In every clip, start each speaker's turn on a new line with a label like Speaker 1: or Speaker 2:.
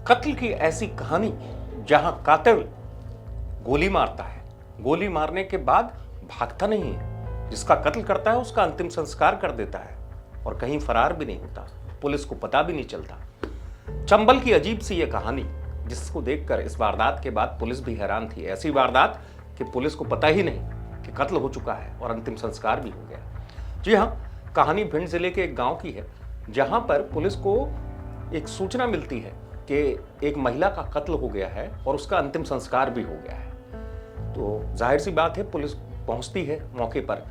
Speaker 1: कत्ल की ऐसी कहानी जहां कातिल गोली मारता है, गोली मारने के बाद भागता नहीं है, जिसका कत्ल करता है उसका अंतिम संस्कार कर देता है और कहीं फरार भी नहीं होता, पुलिस को पता भी नहीं चलता। चंबल की अजीब सी यह कहानी जिसको देखकर इस वारदात के बाद पुलिस भी हैरान थी। ऐसी वारदात कि पुलिस को पता ही नहीं कि कत्ल हो चुका है और अंतिम संस्कार भी हो गया। जी हाँ, कहानी भिंड जिले के एक गांव की है जहां पर पुलिस को एक सूचना मिलती है कि एक महिला का कत्ल हो गया है और उसका अंतिम संस्कार भी हो गया है। तो जाहिर सी बात है पुलिस पहुंचती है मौके पर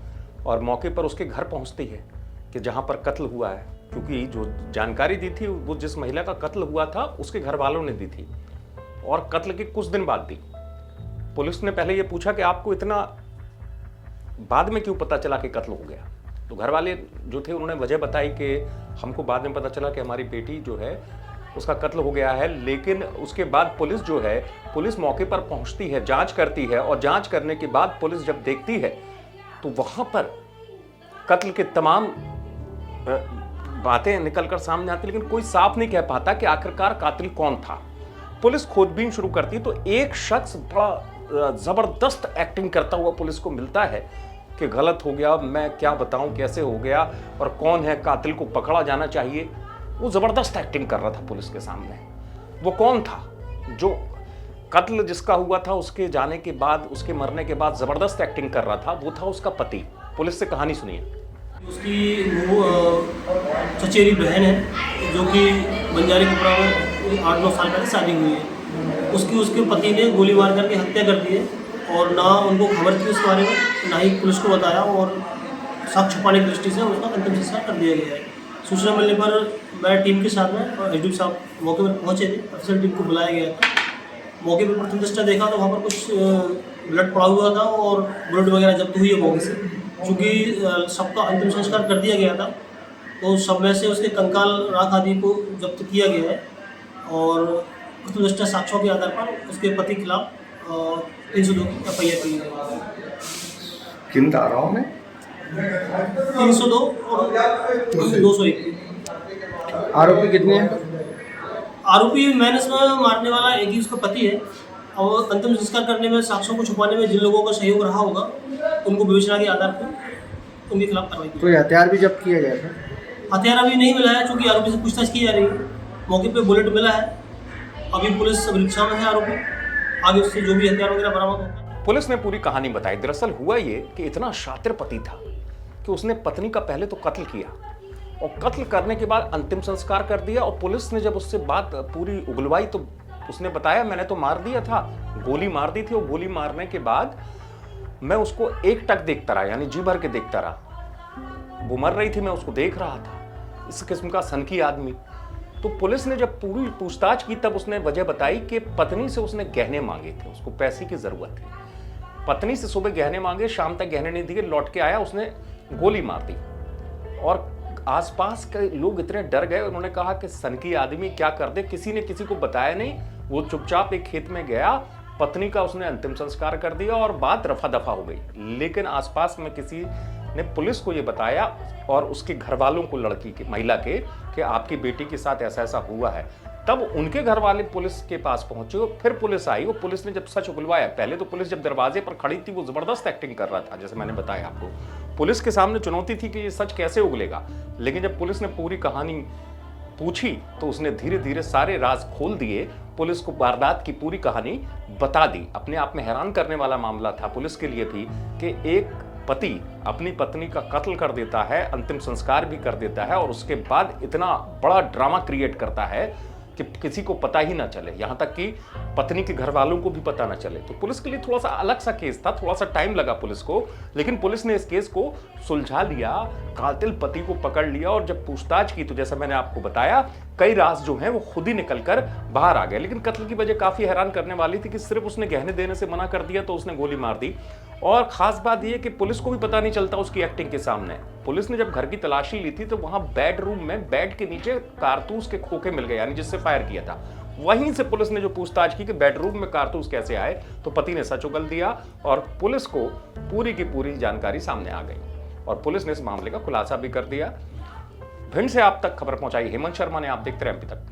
Speaker 1: और मौके पर उसके घर पहुंचती है कि जहां पर कत्ल हुआ है, क्योंकि जो जानकारी दी थी वो जिस महिला का कत्ल हुआ था उसके घर वालों ने दी थी और कत्ल के कुछ दिन बाद दी। पुलिस ने पहले ये पूछा कि आपको इतना बाद में क्यों पता चला कि कत्ल हो गया। तो घर वाले जो थे उन्होंने वजह बताई कि हमको बाद में पता चला कि हमारी बेटी जो है उसका कत्ल हो गया है। लेकिन उसके बाद पुलिस जो है, पुलिस मौके पर पहुंचती है, जांच करती है और जांच करने के बाद पुलिस जब देखती है तो वहां पर कत्ल के तमाम बातें निकलकर सामने आती, लेकिन कोई साफ नहीं कह पाता कि आखिरकार कातिल कौन था। पुलिस खोजबीन शुरू करती तो एक शख्स बड़ा जबरदस्त एक्टिंग करता हुआ पुलिस को मिलता है कि गलत हो गया, मैं क्या बताऊं कैसे हो गया और कौन है, कातिल को पकड़ा जाना चाहिए। वो जबरदस्त एक्टिंग कर रहा था पुलिस के सामने। वो कौन था जो कत्ल जिसका हुआ था उसके जाने के बाद, उसके मरने के बाद जबरदस्त एक्टिंग कर रहा था? वो था उसका पति। पुलिस से कहानी सुनिए।
Speaker 2: उसकी चचेरी बहन है जो कि बंजारी कपड़ा में 8-9 साल पहले शादी हुई है। उसके पति ने गोली मार करके हत्या कर दी है और ना उनको खबर थी उस बारे में, ना ही पुलिस को बताया और साक्ष्य छुपाने की दृष्टि से उसका अंतिम संस्कार कर दिया गया है। सूचना मिलने पर मैं टीम के साथ में एसडीओ साहब मौके पर पहुंचे थे, अफसर टीम को बुलाया गया था। मौके पर प्रथम दृष्टया देखा तो वहाँ पर कुछ ब्लड पड़ा हुआ था और ब्लड वगैरह जब्त हुई है मौके से। चूँकि सबका अंतिम संस्कार कर दिया गया था तो सब में से उसके कंकाल राख आदि को जब्त किया गया है और प्रथम दृष्टया साक्ष्यों के आधार पर उसके पति के खिलाफ 302 की एफआईआर की गई।
Speaker 3: किन धाराओं में?
Speaker 2: 302 और 201।
Speaker 3: आरोपी कितने हैं?
Speaker 2: आरोपी मैंने इसमें मारने वाला एक ही उसका पति है और अंतिम संस्कार करने में, साक्ष्यों को छुपाने में जिन लोगों का सहयोग रहा होगा उनको विवेचना के आधार पर उनके खिलाफ कार्रवाई की।
Speaker 3: कोई हथियार भी जब्त किया गया था?
Speaker 2: हथियार अभी नहीं मिला है क्योंकि आरोपी से पूछताछ की जा रही है। मौके पे बुलेट मिला है, अभी पुलिस परीक्षा में है आरोपी, आगे उससे जो भी हथियार वगैरह बरामद होता है।
Speaker 1: पुलिस ने पूरी कहानी बताई। दरअसल हुआ ये कि इतना शातिर पति था कि उसने पत्नी का पहले तो कत्ल किया और कत्ल करने के बाद अंतिम संस्कार कर दिया। और पुलिस ने जब उससे बात पूरी उगलवाई तो उसने बताया मैंने तो मार दिया था, गोली मार दी थी और गोली मारने के बाद मैं उसको एक टक देखता रहा, यानी जी भर के देखता रहा। वो मर रही थी, मैं उसको देख रहा था। इस किस्म का सनकी आदमी। तो पुलिस ने जब पूरी पूछताछ की तब उसने वजह बताई कि पत्नी से उसने गहने मांगे थे, उसको पैसे की जरूरत थी। पत्नी से सुबह गहने मांगे, शाम तक गहने नहीं दिए, लौट के आया, उसने गोली मार दी। और आसपास के लोग इतने डर गए, उन्होंने कहा कि सनकी आदमी क्या कर दे, किसी ने किसी को बताया नहीं। वो चुपचाप एक खेत में गया, पत्नी का उसने अंतिम संस्कार कर दिया और बात रफा दफा हो गई। लेकिन आसपास में किसी ने पुलिस को ये बताया और उसके घर वालों को, लड़की के, महिला के, कि आपकी बेटी के साथ ऐसा ऐसा हुआ है। तब उनके घर वाले पुलिस के पास पहुंचे और फिर पुलिस आई और पुलिस ने जब सच उगलवाया, पहले तो पुलिस जब दरवाजे पर खड़ी थी वो जबरदस्त एक्टिंग कर रहा था, जैसे मैंने बताया आपको। पुलिस के सामने चुनौती थी कि ये सच कैसे उगलेगा। लेकिन जब पुलिस ने पूरी कहानी पूछी तो उसने धीरे धीरे सारे राज खोल दिए, पुलिस को वारदात की पूरी कहानी बता दी। अपने आप में हैरान करने वाला मामला था पुलिस के लिए भी कि एक पति अपनी पत्नी का कत्ल कर देता है, अंतिम संस्कार भी कर देता है और उसके बाद इतना बड़ा ड्रामा क्रिएट करता है कि किसी को पता ही ना चले, यहां तक कि पत्नी के घर वालों को भी पता ना चले। तो पुलिस के लिए थोड़ा सा अलग सा केस था, थोड़ा सा टाइम लगा पुलिस को, लेकिन पुलिस ने इस केस को सुलझा लिया, कातिल पति को पकड़ लिया। और जब पूछताछ की तो जैसा मैंने आपको बताया, कई राज जो हैं वो खुद ही निकलकर बाहर आ गए। लेकिन कत्ल की वजह काफी हैरान करने वाली थी कि सिर्फ उसने गहने देने से मना कर दिया तो उसने गोली मार दी। और खास बात यह कि पुलिस को भी पता नहीं चलता उसकी एक्टिंग के सामने। पुलिस ने जब घर की तलाशी ली थी तो वहां बेडरूम में बेड के नीचे कारतूस के खोखे मिल गए, यानी जिससे फायर किया था। वहीं से पुलिस ने जो पूछताछ की कि बेडरूम में कारतूस कैसे आए, तो पति ने सच उगल दिया और पुलिस को पूरी की पूरी जानकारी सामने आ गई और पुलिस ने इस मामले का खुलासा भी कर दिया। भिंड से आप तक खबर पहुंचाई हेमंत शर्मा ने। आप देखते रहे एमपी तक।